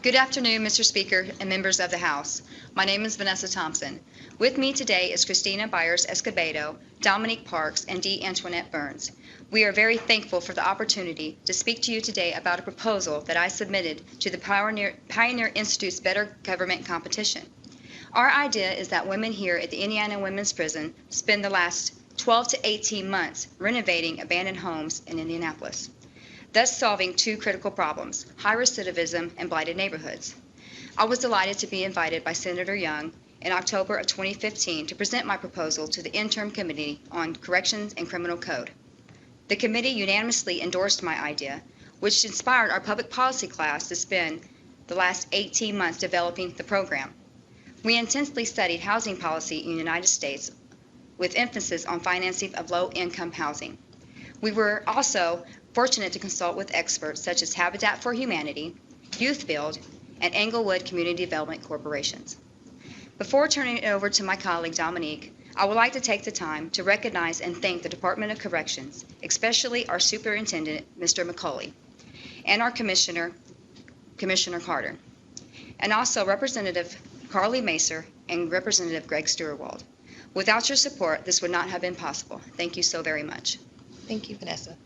Good afternoon, Mr. Speaker and members of the House. My name is Vanessa Thompson. With me today is Kristina Byers Escobedo, Dominique Parks, and D. Antoinette Burns. We are very thankful for the opportunity to speak to you today about a proposal that I submitted to the Pioneer Institute's Better Government competition. Our idea is that women here at the Indiana Women's Prison spend the last 12 to 18 months renovating abandoned homes in Indianapolis, thus solving two critical problems: high recidivism and blighted neighborhoods. I was delighted to be invited by Senator Young in October of 2015 to present my proposal to the Interim Committee on Corrections and Criminal Code. The committee unanimously endorsed my idea, which inspired our public policy class to spend the last 18 months developing the program. We intensely studied housing policy in the United States with emphasis on financing of low-income housing. We were also fortunate to consult with experts such as Habitat for Humanity, Youthbuild, and Englewood Community Development Corporations. Before turning it over to my colleague Dominique, I would like to take the time to recognize and thank the Department of Corrections, especially our Superintendent, Mr. McCauley, and our Commissioner Carter, and also Representative Carly Macer and Representative Greg Stewart-Wald. Without your support, this would not have been possible. Thank you so very much. Thank you, Vanessa.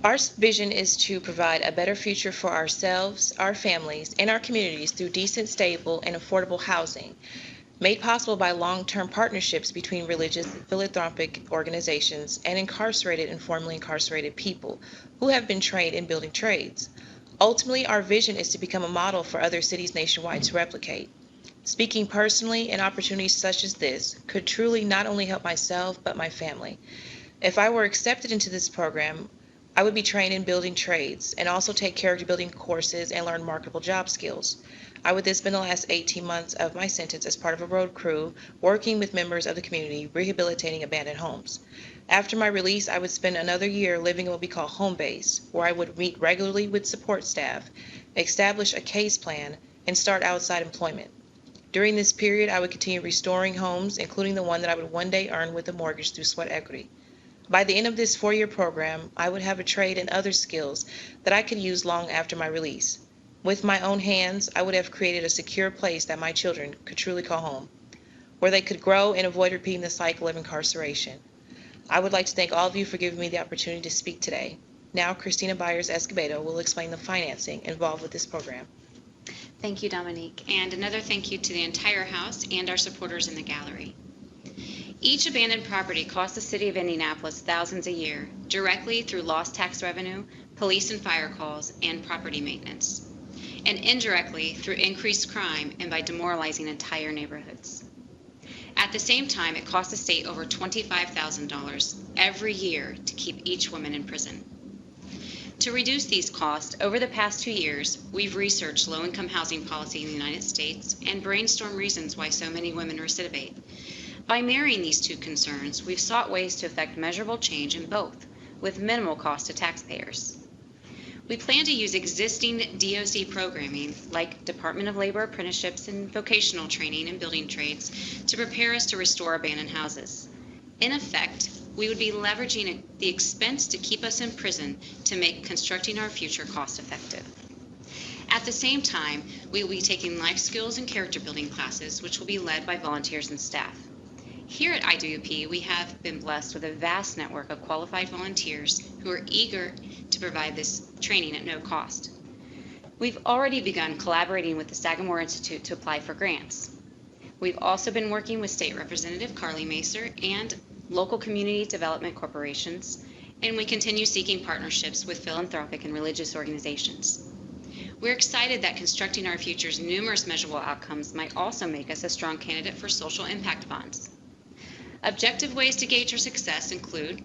Our vision is to provide a better future for ourselves, our families, and our communities through decent, stable, and affordable housing, made possible by long-term partnerships between religious and philanthropic organizations and incarcerated and formerly incarcerated people who have been trained in building trades. Ultimately, our vision is to become a model for other cities nationwide to replicate. Speaking personally, an opportunity such as this could truly not only help myself, but my family. If I were accepted into this program, I would be trained in building trades and also take character building courses and learn marketable job skills. I would then spend the last 18 months of my sentence as part of a road crew, working with members of the community, rehabilitating abandoned homes. After my release, I would spend another year living in what we call home base, where I would meet regularly with support staff, establish a case plan, and start outside employment. During this period, I would continue restoring homes, including the one that I would one day earn with a mortgage through sweat equity. By the end of this 4-year program, I would have a trade and other skills that I could use long after my release. With my own hands, I would have created a secure place that my children could truly call home, where they could grow and avoid repeating the cycle of incarceration. I would like to thank all of you for giving me the opportunity to speak today. Now, Kristina Byers Escobedo will explain the financing involved with this program. Thank you, Dominique, and another thank you to the entire House and our supporters in the gallery. Each abandoned property costs the city of Indianapolis thousands a year, directly through lost tax revenue, police and fire calls, and property maintenance, and indirectly through increased crime and by demoralizing entire neighborhoods. At the same time, it costs the state over $25,000 every year to keep each woman in prison. To reduce these costs, over the past 2 years, we've researched low-income housing policy in the United States and brainstormed reasons why so many women recidivate. By marrying these two concerns, we've sought ways to effect measurable change in both, with minimal cost to taxpayers. We plan to use existing DOC programming, like Department of Labor apprenticeships and vocational training and building trades, to prepare us to restore abandoned houses. In effect, we would be leveraging the expense to keep us in prison to make constructing our future cost-effective. At the same time, we will be taking life skills and character building classes, which will be led by volunteers and staff. Here at IWP, we have been blessed with a vast network of qualified volunteers who are eager to provide this training at no cost. We've already begun collaborating with the Sagamore Institute to apply for grants. We've also been working with State Representative Carly Macer and local community development corporations, and we continue seeking partnerships with philanthropic and religious organizations. We're excited that constructing our future's numerous measurable outcomes might also make us a strong candidate for social impact bonds. Objective ways to gauge our success include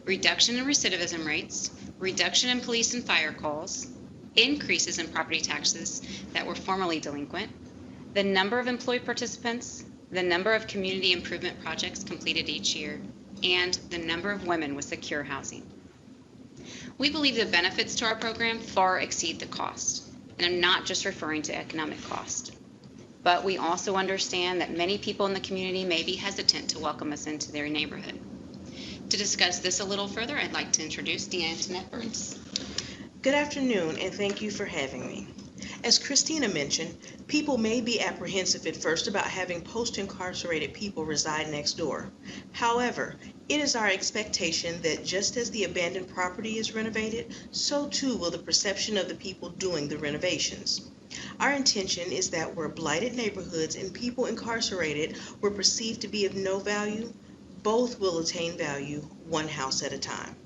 reduction in recidivism rates, reduction in police and fire calls, increases in property taxes that were formerly delinquent, the number of employee participants, the number of community improvement projects completed each year, and the number of women with secure housing. We believe the benefits to our program far exceed the cost, and I'm not just referring to economic cost. But we also understand that many people in the community may be hesitant to welcome us into their neighborhood. To discuss this a little further, I'd like to introduce D. Antoinette Burns. Good afternoon, and thank you for having me. As Kristina mentioned, people may be apprehensive at first about having post-incarcerated people reside next door. However, it is our expectation that just as the abandoned property is renovated, so too will the perception of the people doing the renovations. Our intention is that where blighted neighborhoods and people incarcerated were perceived to be of no value, both will attain value one house at a time.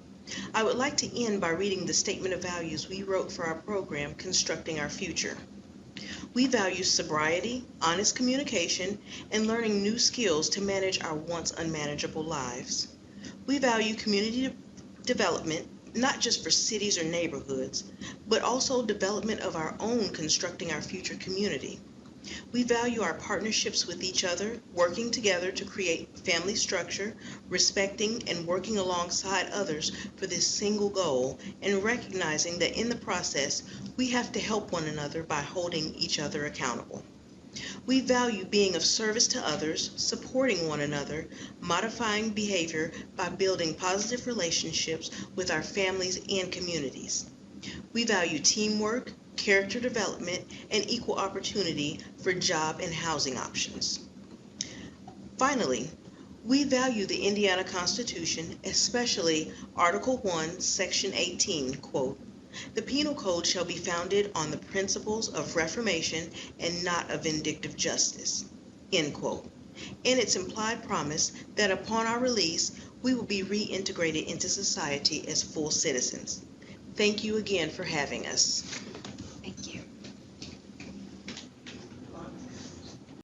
I would like to end by reading the statement of values we wrote for our program, Constructing Our Future. We value sobriety, honest communication, and learning new skills to manage our once unmanageable lives. We value community development, not just for cities or neighborhoods, but also development of our own Constructing Our Future community. We value our partnerships with each other, working together to create family structure, respecting and working alongside others for this single goal, and recognizing that in the process, we have to help one another by holding each other accountable. We value being of service to others, supporting one another, modifying behavior by building positive relationships with our families and communities. We value teamwork, character development, and equal opportunity for job and housing options. Finally, we value the Indiana Constitution, especially Article 1, Section 18, quote, "The penal code shall be founded on the principles of reformation and not of vindictive justice," end quote, and its implied promise that upon our release, we will be reintegrated into society as full citizens. Thank you again for having us.